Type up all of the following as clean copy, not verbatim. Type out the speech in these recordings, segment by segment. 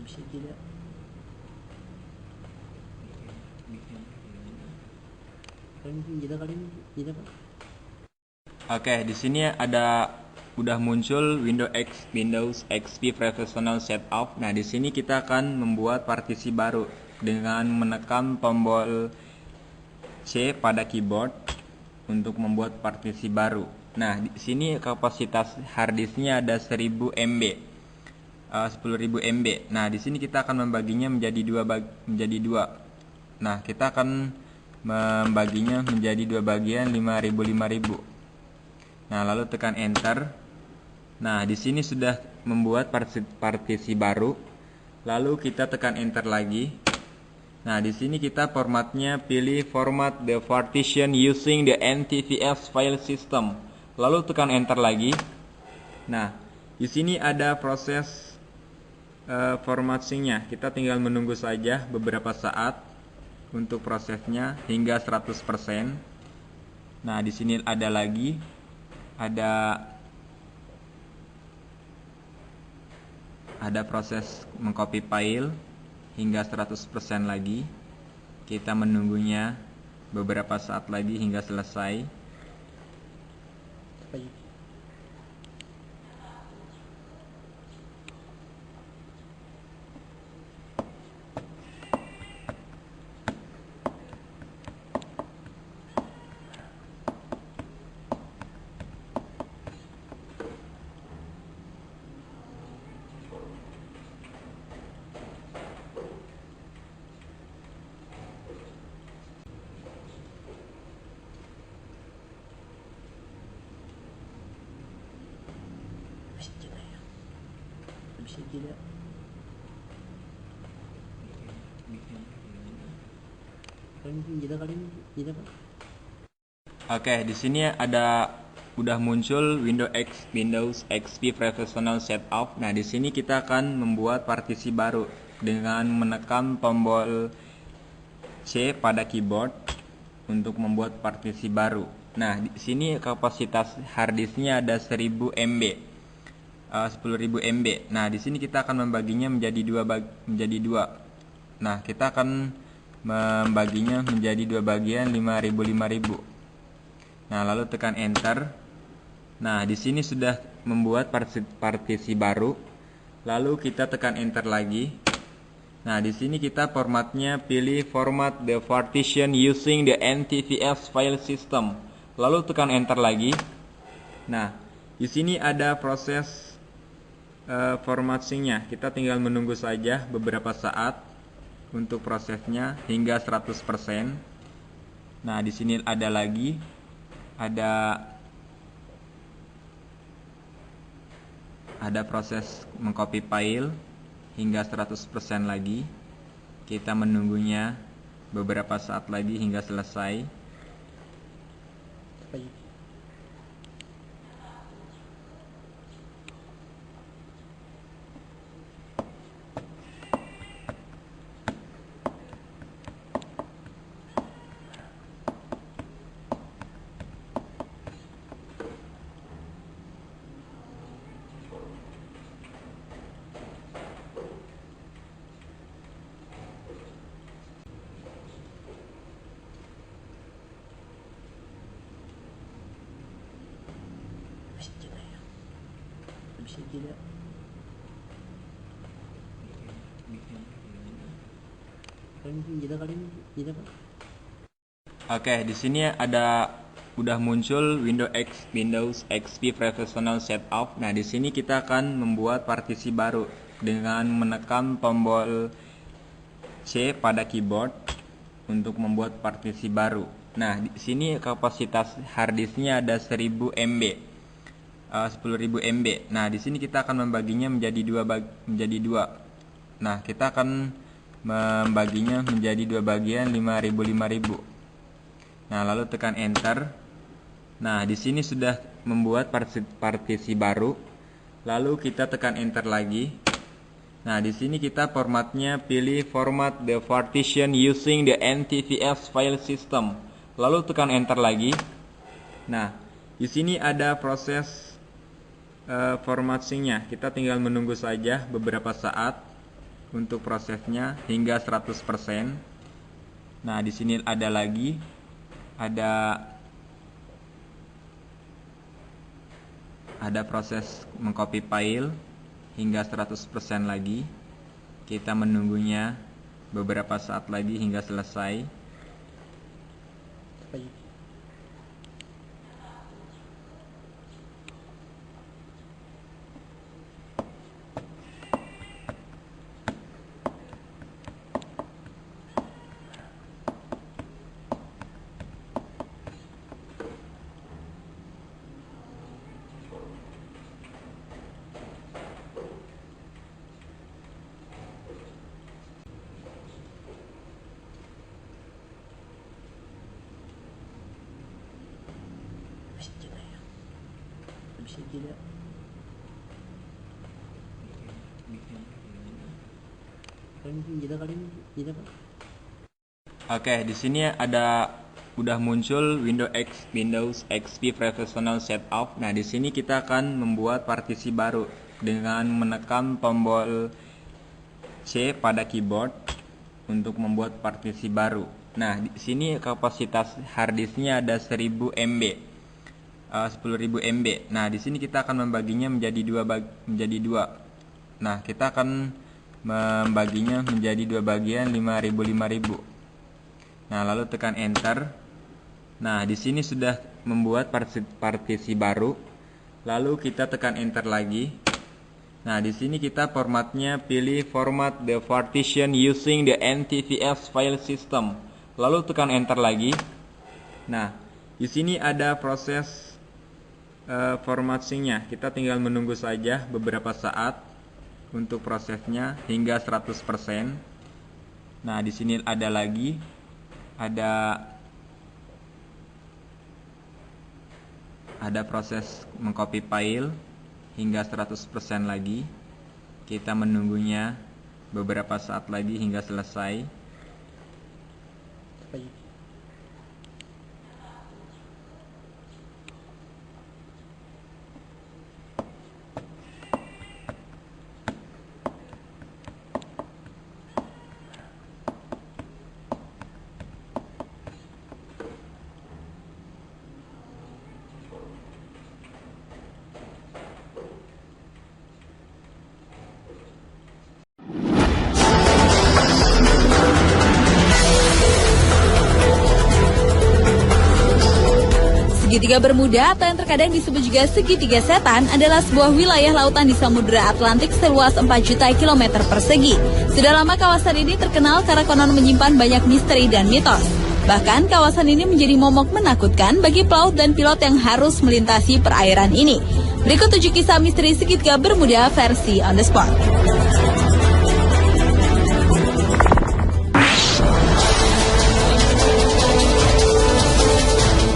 Bisa tidak? Kan kita kali ini tidak Pak. Oke, di sini udah muncul Windows XP Professional Setup. Nah, di sini kita akan membuat partisi baru dengan menekan tombol C pada keyboard untuk membuat partisi baru. Nah, di sini kapasitas harddisknya ada 1000 MB. 10.000 MB. Nah, di sini kita akan membaginya menjadi dua. Nah, kita akan membaginya menjadi dua bagian 5.000. Nah, lalu tekan enter. Nah, di sini sudah membuat partisi baru. Lalu kita tekan enter lagi. Nah, di sini kita formatnya pilih format the partition using the NTFS file system. Lalu tekan enter lagi. Nah, di sini ada proses formattingnya. Kita tinggal menunggu saja beberapa saat untuk prosesnya hingga 100%. Nah, di sini ada lagi ada proses mengcopy file hingga 100% lagi. Kita menunggunya beberapa saat lagi hingga selesai. Bisa tidak? Kan kita kali ini tidak Pak. Oke, di sini udah muncul Windows XP Professional Setup. Nah, di sini kita akan membuat partisi baru dengan menekan tombol C pada keyboard untuk membuat partisi baru. Nah, di sini kapasitas harddisknya ada 1000 MB. 10.000 MB. Nah, di sini kita akan membaginya menjadi dua. Nah, kita akan membaginya menjadi dua bagian 5.000. Nah, lalu tekan enter. Nah, di sini sudah membuat partisi baru. Lalu kita tekan enter lagi. Nah, di sini kita formatnya pilih format the partition using the NTFS file system. Lalu tekan enter lagi. Nah, di sini ada proses formattingnya. Kita tinggal menunggu saja beberapa saat untuk prosesnya hingga 100%. Nah, di sini ada lagi ada proses mengcopy file hingga 100% lagi. Kita menunggunya beberapa saat lagi hingga selesai. Bisa tidak? Kan kita kali ini tidak Pak. Oke, di sini udah muncul Windows XP Professional Setup. Nah, di sini kita akan membuat partisi baru dengan menekan tombol C pada keyboard untuk membuat partisi baru. Nah, di sini kapasitas harddisknya ada 1000 MB. 10.000 MB. Nah, di sini kita akan membaginya menjadi dua. Nah, kita akan membaginya menjadi dua bagian 5.000. Nah, lalu tekan enter. Nah, di sini sudah membuat partisi baru. Lalu kita tekan enter lagi. Nah, di sini kita formatnya pilih format the partition using the NTFS file system. Lalu tekan enter lagi. Nah, di sini ada proses formattingnya. Kita tinggal menunggu saja beberapa saat untuk prosesnya hingga 100%. Nah, di sini ada lagi ada proses mengcopy file hingga 100% lagi. Kita menunggunya beberapa saat lagi hingga selesai. Bisa tidak? Tidak kali ini, tidak Pak. Oke, di sini udah muncul Windows XP Professional Setup. Nah, di sini kita akan membuat partisi baru dengan menekan tombol C pada keyboard untuk membuat partisi baru. Nah, di sini kapasitas harddisknya ada 1000 MB. 10.000 MB. Nah, di sini kita akan membaginya menjadi dua. Nah, kita akan membaginya menjadi dua bagian 5.000. Nah, lalu tekan enter. Nah, di sini sudah membuat partisi baru. Lalu kita tekan enter lagi. Nah, di sini kita formatnya pilih format the partition using the NTFS file system. Lalu tekan enter lagi. Nah, di sini ada proses formattingnya. Kita tinggal menunggu saja beberapa saat untuk prosesnya hingga 100%. Nah, di sini ada lagi ada proses mengcopy file hingga 100% lagi. Kita menunggunya beberapa saat lagi hingga selesai. Segitiga Bermuda atau yang terkadang disebut juga segitiga setan adalah sebuah wilayah lautan di Samudra Atlantik seluas 4 juta kilometer persegi. Sudah lama kawasan ini terkenal karena konon menyimpan banyak misteri dan mitos. Bahkan kawasan ini menjadi momok menakutkan bagi pelaut dan pilot yang harus melintasi perairan ini. Berikut 7 kisah misteri segitiga Bermuda versi on the spot.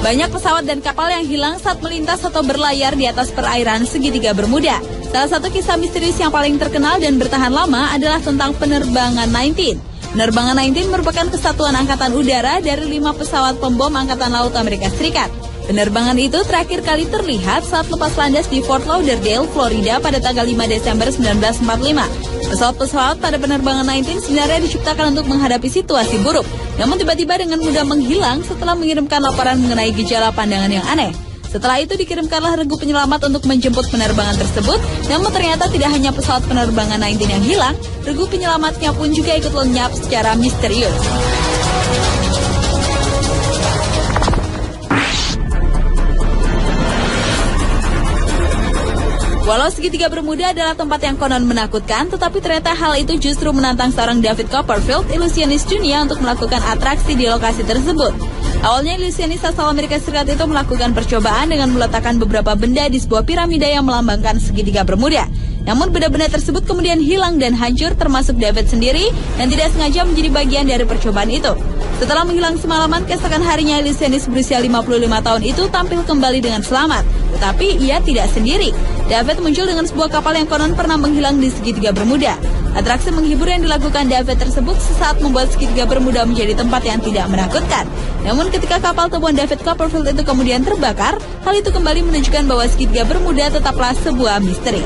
Banyak pesawat dan kapal yang hilang saat melintas atau berlayar di atas perairan segitiga Bermuda. Salah satu kisah misterius yang paling terkenal dan bertahan lama adalah tentang penerbangan 19. Penerbangan 19 merupakan kesatuan angkatan udara dari 5 pesawat pembom Angkatan Laut Amerika Serikat. Penerbangan itu terakhir kali terlihat saat lepas landas di Fort Lauderdale, Florida pada tanggal 5 Desember 1945. Pesawat-pesawat pada penerbangan 19 sebenarnya diciptakan untuk menghadapi situasi buruk, namun tiba-tiba dengan mudah menghilang setelah mengirimkan laporan mengenai gejala pandangan yang aneh. Setelah itu dikirimkanlah regu penyelamat untuk menjemput penerbangan tersebut, namun ternyata tidak hanya pesawat penerbangan 19 yang hilang, regu penyelamatnya pun juga ikut lenyap secara misterius. Walau segitiga Bermuda adalah tempat yang konon menakutkan, tetapi ternyata hal itu justru menantang seorang David Copperfield, ilusionis dunia, untuk melakukan atraksi di lokasi tersebut. Awalnya ilusionis asal Amerika Serikat itu melakukan percobaan dengan meletakkan beberapa benda di sebuah piramida yang melambangkan segitiga Bermuda. Namun benda-benda tersebut kemudian hilang dan hancur, termasuk David sendiri, dan tidak sengaja menjadi bagian dari percobaan itu. Setelah menghilang semalaman, keesokan harinya ilusionis berusia 55 tahun itu tampil kembali dengan selamat. Tetapi ia tidak sendiri. David muncul dengan sebuah kapal yang konon pernah menghilang di segitiga Bermuda. Atraksi menghibur yang dilakukan David tersebut sesaat membuat segitiga Bermuda menjadi tempat yang tidak menakutkan. Namun ketika kapal temuan David Copperfield itu kemudian terbakar, hal itu kembali menunjukkan bahwa segitiga Bermuda tetaplah sebuah misteri.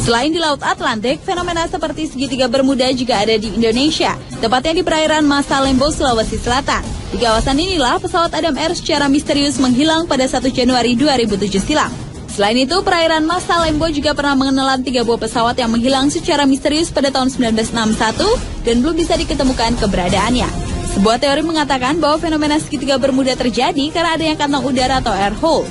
Selain di Laut Atlantik, fenomena seperti segitiga Bermuda juga ada di Indonesia, tepatnya di perairan Masa Lembo, Sulawesi Selatan. Di kawasan inilah pesawat Adam Air secara misterius menghilang pada 1 Januari 2007 silam. Selain itu, perairan Masa Lembo juga pernah menelan 3 buah pesawat yang menghilang secara misterius pada tahun 1961 dan belum bisa diketemukan keberadaannya. Sebuah teori mengatakan bahwa fenomena segitiga Bermuda terjadi karena adanya kantong udara atau air hole.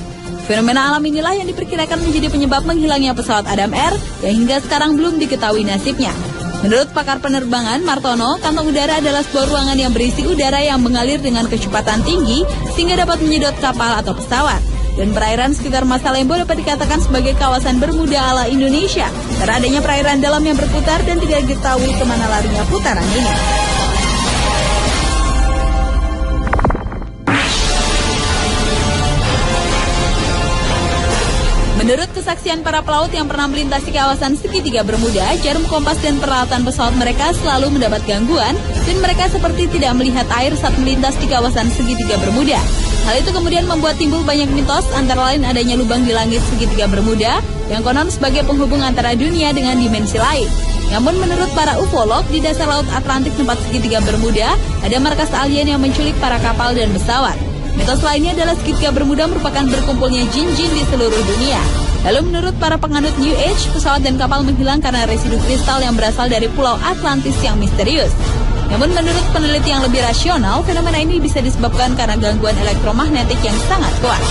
Fenomena alam inilah yang diperkirakan menjadi penyebab menghilangnya pesawat Adam Air yang hingga sekarang belum diketahui nasibnya. Menurut pakar penerbangan Martono, kantong udara adalah sebuah ruangan yang berisi udara yang mengalir dengan kecepatan tinggi sehingga dapat menyedot kapal atau pesawat. Dan perairan sekitar Masa Lembo dapat dikatakan sebagai kawasan Bermuda ala Indonesia karena adanya perairan dalam yang berputar dan tidak diketahui kemana larinya putaran ini. Menurut kesaksian para pelaut yang pernah melintasi kawasan segitiga Bermuda, jarum kompas dan peralatan pesawat mereka selalu mendapat gangguan dan mereka seperti tidak melihat air saat melintas di kawasan segitiga Bermuda. Hal itu kemudian membuat timbul banyak mitos, antara lain adanya lubang di langit segitiga Bermuda yang konon sebagai penghubung antara dunia dengan dimensi lain. Namun menurut para ufolog, di dasar Laut Atlantik tempat segitiga Bermuda ada markas alien yang menculik para kapal dan pesawat. Mitos lainnya adalah segitiga Bermuda merupakan berkumpulnya jin-jin di seluruh dunia. Lalu menurut para penganut New Age, pesawat dan kapal menghilang karena residu kristal yang berasal dari Pulau Atlantis yang misterius. Namun menurut peneliti yang lebih rasional, fenomena ini bisa disebabkan karena gangguan elektromagnetik yang sangat kuat.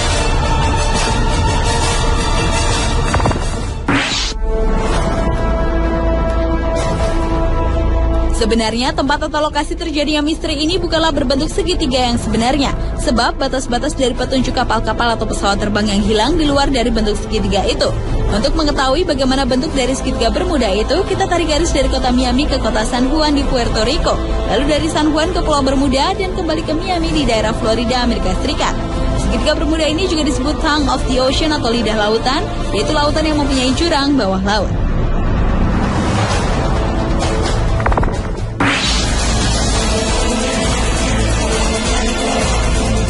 Sebenarnya tempat atau lokasi terjadinya misteri ini bukanlah berbentuk segitiga yang sebenarnya, sebab batas-batas dari petunjuk kapal-kapal atau pesawat terbang yang hilang di luar dari bentuk segitiga itu. Untuk mengetahui bagaimana bentuk dari segitiga Bermuda itu, kita tarik garis dari kota Miami ke kota San Juan di Puerto Rico, lalu dari San Juan ke Pulau Bermuda dan kembali ke Miami di daerah Florida, Amerika Serikat. Segitiga Bermuda ini juga disebut Tongue of the Ocean atau lidah lautan, yaitu lautan yang mempunyai jurang bawah laut.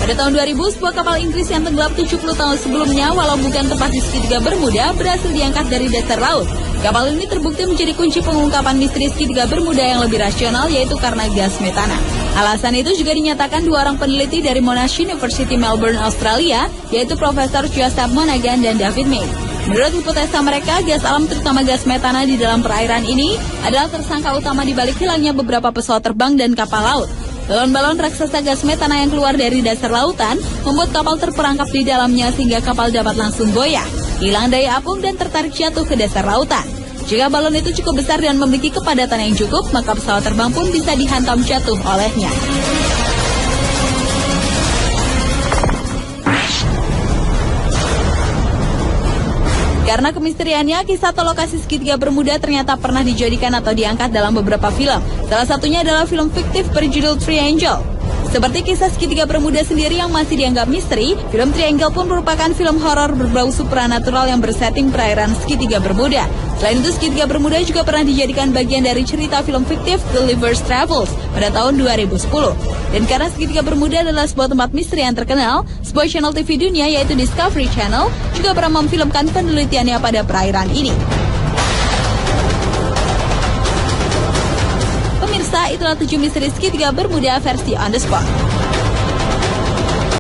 Pada tahun 2000, sebuah kapal Inggris yang tenggelam 70 tahun sebelumnya, walau bukan tepat di segitiga Bermuda, berhasil diangkat dari dasar laut. Kapal ini terbukti menjadi kunci pengungkapan misteri segitiga Bermuda yang lebih rasional, yaitu karena gas metana. Alasan itu juga dinyatakan 2 orang peneliti dari Monash University Melbourne, Australia, yaitu Profesor Joseph Monaghan dan David May. Menurut hipotesa mereka, gas alam terutama gas metana di dalam perairan ini adalah tersangka utama di balik hilangnya beberapa pesawat terbang dan kapal laut. Balon-balon raksasa gas metana yang keluar dari dasar lautan membuat kapal terperangkap di dalamnya sehingga kapal dapat langsung goyah, hilang daya apung dan tertarik jatuh ke dasar lautan. Jika balon itu cukup besar dan memiliki kepadatan yang cukup, maka pesawat terbang pun bisa dihantam jatuh olehnya. Karena kemisteriannya, kisah atau lokasi segitiga Bermuda ternyata pernah dijadikan atau diangkat dalam beberapa film. Salah satunya adalah film fiktif berjudul Triangle. Seperti kisah segitiga Bermuda sendiri yang masih dianggap misteri, film Triangle pun merupakan film horor berbau supranatural yang bersetting perairan segitiga Bermuda. Selain itu, segitiga Bermuda juga pernah dijadikan bagian dari cerita film fiktif Gulliver's Travels pada tahun 2010. Dan karena segitiga Bermuda adalah sebuah tempat misteri yang terkenal, sebuah channel TV dunia yaitu Discovery Channel juga pernah memfilmkan penelitiannya pada perairan ini. Pemirsa, itulah 7 misteri segitiga Bermuda versi On The Spot.